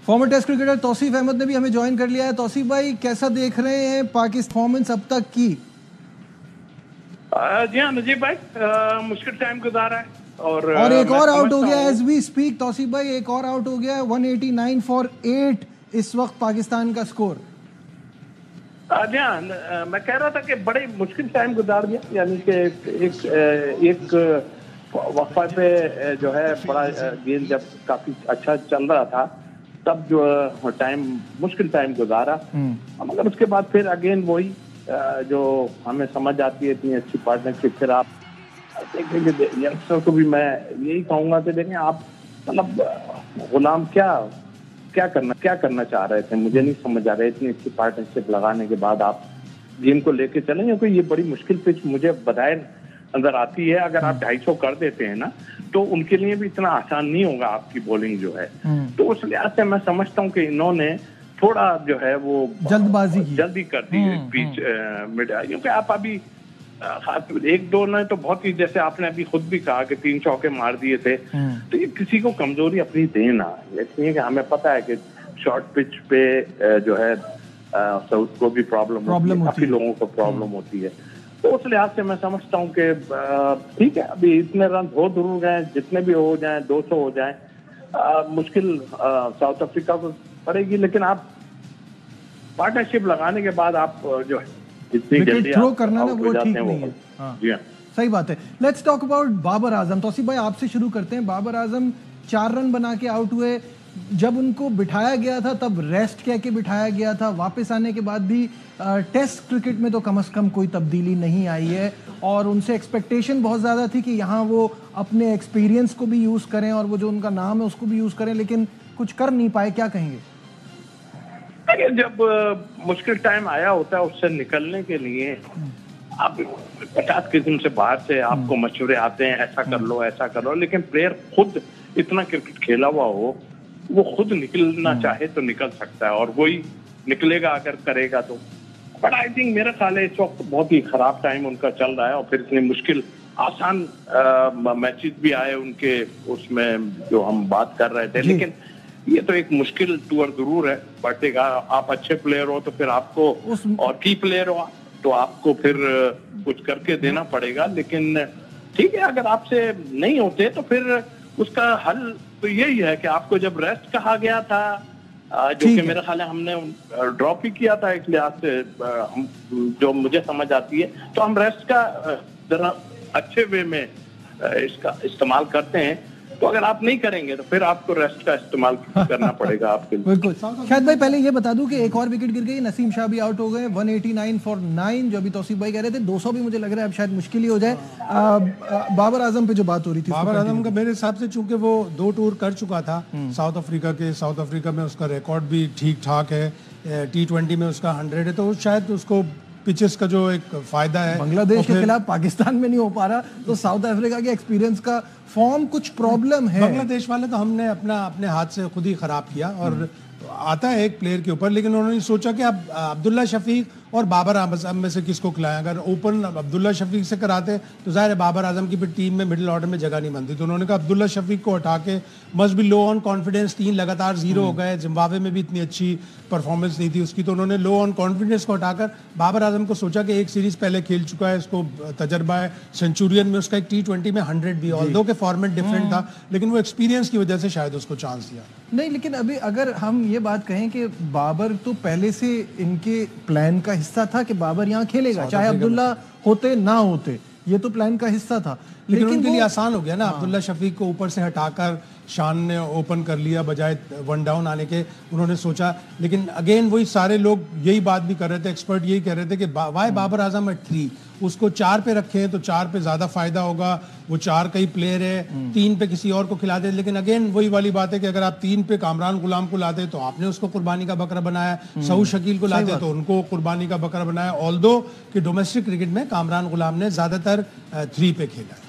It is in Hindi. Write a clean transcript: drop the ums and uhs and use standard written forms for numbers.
Farmer test cricketer Tauseef Ahmed ने भी हमें ज्वाइन कर लिया है। तौसीफ भाई, कैसा देख रहे हैं पाकिस्तान परफॉर्मेंस अब तक की? जी हाँ नजीब भाई, मुश्किल टाइम गुजारा है और एक और आउट हो गया एज वी स्पीक। तौसीफ भाई, एक और आउट हो गया है। 189 फॉर 8 इस वक्त पाकिस्तान का स्कोर। जी हाँ, मैं कह रहा था कि बड़े मुश्किल टाइम गुजार दिया, यानी कि एक वक्फा पे जो है बड़ा गेंद जब काफी अच्छा चल रहा था तब जो टाइम मुश्किल टाइम गुजारा, मगर उसके बाद फिर अगेन वही जो हमें समझ आती है, इतनी अच्छी पार्टनरशिप। फिर आप देखेंगे यंगस्टर को भी मैं यही कहूंगा कि देखें आप, मतलब गुलाम क्या करना चाह रहे थे, मुझे नहीं समझ आ रहा है। इतनी अच्छी पार्टनरशिप लगाने के बाद आप गेम को लेके चलें, क्योंकि ये बड़ी मुश्किल पिच मुझे बताए नजर आती है। अगर आप 250 कर देते हैं ना तो उनके लिए भी इतना आसान नहीं होगा आपकी बॉलिंग जो है। तो उस लिहाज से मैं समझता हूँ कि इन्होंने थोड़ा जो है वो जल्दी कर दी पिच मिड, क्योंकि आप अभी एक दो ने तो बहुत ही, जैसे आपने अभी खुद भी कहा कि 3 चौके मार दिए थे, तो ये किसी को कमजोरी अपनी देना, इसलिए कि हमें पता है कि शॉर्ट पिच पे जो है साउथ को भी प्रॉब्लम होती है, काफी लोगों को प्रॉब्लम होती है। तो उस लिहाज से मैं समझता हूँ कि ठीक है, अभी इतने रन हो जरूर गए, जितने भी हो जाए 200 हो जाए, मुश्किल साउथ अफ्रीका को पड़ेगी, लेकिन आप पार्टनरशिप लगाने के बाद आप जो है इतनी जल्दी थ्रो करना ना वो ठीक नहीं है। जी हाँ, सही बात है। Let's talk about Babar Azam. Tausif भाई, आपसे शुरू करते हैं। बाबर आजम 4 रन बना के आउट हुए। जब उनको बिठाया गया था तब रेस्ट कह के बिठाया गया था। वापस आने के बाद भी टेस्ट क्रिकेट में तो कम से कम कोई तब्दीली नहीं आई है, और उनसे एक्सपेक्टेशन बहुत ज़्यादा थी कि यहाँ वो अपने एक्सपीरियंस को भी यूज़ करें और वो जो उनका नाम है उसको भी यूज़ करें, लेकिन कुछ कर नहीं पाए। क्या कहेंगे? जब मुश्किल टाइम आया होता है उससे निकलने के लिए आप 50 किस्म से बाहर से आपको मशवरे आते हैं, ऐसा कर लो ऐसा कर लो, लेकिन प्लेयर खुद इतना क्रिकेट खेला हुआ हो, वो खुद निकलना चाहे तो निकल सकता है, और वही निकलेगा अगर करेगा तो। बट आई थिंक मेरा ख्याल है इस वक्त बहुत ही खराब टाइम उनका चल रहा है, और फिर इतने मुश्किल आसान मैचेस भी आए उनके, उसमें जो हम बात कर रहे थे, लेकिन ये तो एक मुश्किल टूर जरूर है। बट आप अच्छे प्लेयर हो तो फिर आपको, और की प्लेयर हो तो आपको फिर कुछ करके देना पड़ेगा। लेकिन ठीक है, अगर आपसे नहीं होते तो फिर उसका हल तो यही है कि आपको जब रेस्ट कहा गया था, जो कि मेरा ख्याल है हमने ड्रॉप ही किया था, इस लिहाज से हम जो मुझे समझ आती है, तो हम रेस्ट का जरा अच्छे वे में इसका इस्तेमाल करते हैं। तो अगर आप नहीं करेंगे तो फिर आपको रेस्ट का इस्तेमाल करना पड़ेगा आपके लिए। बिल्कुल। शायद भाई, पहले ये बता दूं कि एक और विकेट गिर गई, नसीम शाह भी आउट हो गए। 189 फॉर 9, जो अभी तौसीफ भाई कह रहे थे 200 भी मुझे लग रहा है अब शायद मुश्किल ही हो जाए। बाबर आजम पे जो बात हो रही थी, बाबर आजम का मेरे हिसाब से, चूंकि वो 2 टूर कर चुका था साउथ अफ्रीका में उसका रिकॉर्ड भी ठीक ठाक है, T20 में उसका 100 है, तो शायद उसको पिचेस का जो एक फायदा है। बांग्लादेश के खिलाफ पाकिस्तान में नहीं हो पा रहा, तो साउथ अफ्रीका के एक्सपीरियंस का फॉर्म कुछ प्रॉब्लम है। बांग्लादेश वाले तो हमने अपने हाथ से खुद ही खराब किया, और आता है एक प्लेयर के ऊपर, लेकिन उन्होंने सोचा कि अब अब्दुल्ला शफीक और बाबर आजम में से किसको खिलाएं। अगर ओपन अब्दुल्ला शफीक से कराते तो जाहिर है बाबर आजम की फिर टीम में मिडिल ऑर्डर में जगह नहीं बनती, तो उन्होंने कहा अब्दुल्ला शफीक को हटा के, must be low on confidence, 3 लगातार 0 हो गए, जिम्बाब्वे में भी इतनी अच्छी परफॉर्मेंस नहीं थी उसकी, तो उन्होंने लो ऑन कॉन्फिडेंस को हटाकर बाबर आजम को सोचा कि एक सीरीज पहले खेल चुका है, इसको तजर्बा है, सेंचुरियन में उसका एक T20 में 100 भी, ऑल्दो के फॉर्मेट डिफरेंट था, लेकिन वो एक्सपीरियंस की वजह से शायद उसको चांस दिया नहीं। लेकिन अभी अगर हम ये बात कहें कि बाबर तो पहले से इनके प्लान का हिस्सा था कि बाबर यहाँ खेलेगा, चाहे अब्दुल्ला होते ना होते, ये तो प्लान का हिस्सा था। लेकिन उनके लिए आसान हो गया ना, अब्दुल्ला शफीक को ऊपर से हटाकर शान ने ओपन कर लिया बजाय 1 डाउन आने के, उन्होंने सोचा। लेकिन अगेन वही सारे लोग यही बात भी कर रहे थे, एक्सपर्ट यही कह रहे थे कि वाई बाबर आजम एट 3, उसको 4 पे रखे तो 4 पे ज्यादा फायदा होगा, वो 4 का ही प्लेयर है, 3 पे किसी और को खिला दे। लेकिन अगेन वही वाली बात है कि अगर आप 3 पे कामरान गुलाम को लाते तो आपने उसको कुर्बानी का बकरा बनाया, सऊद शकील को लाते तो उनको कुर्बानी का बकरा बनाया, ऑल्दो कि डोमेस्टिक क्रिकेट में कामरान गुलाम ने ज्यादातर 3 पे खेला।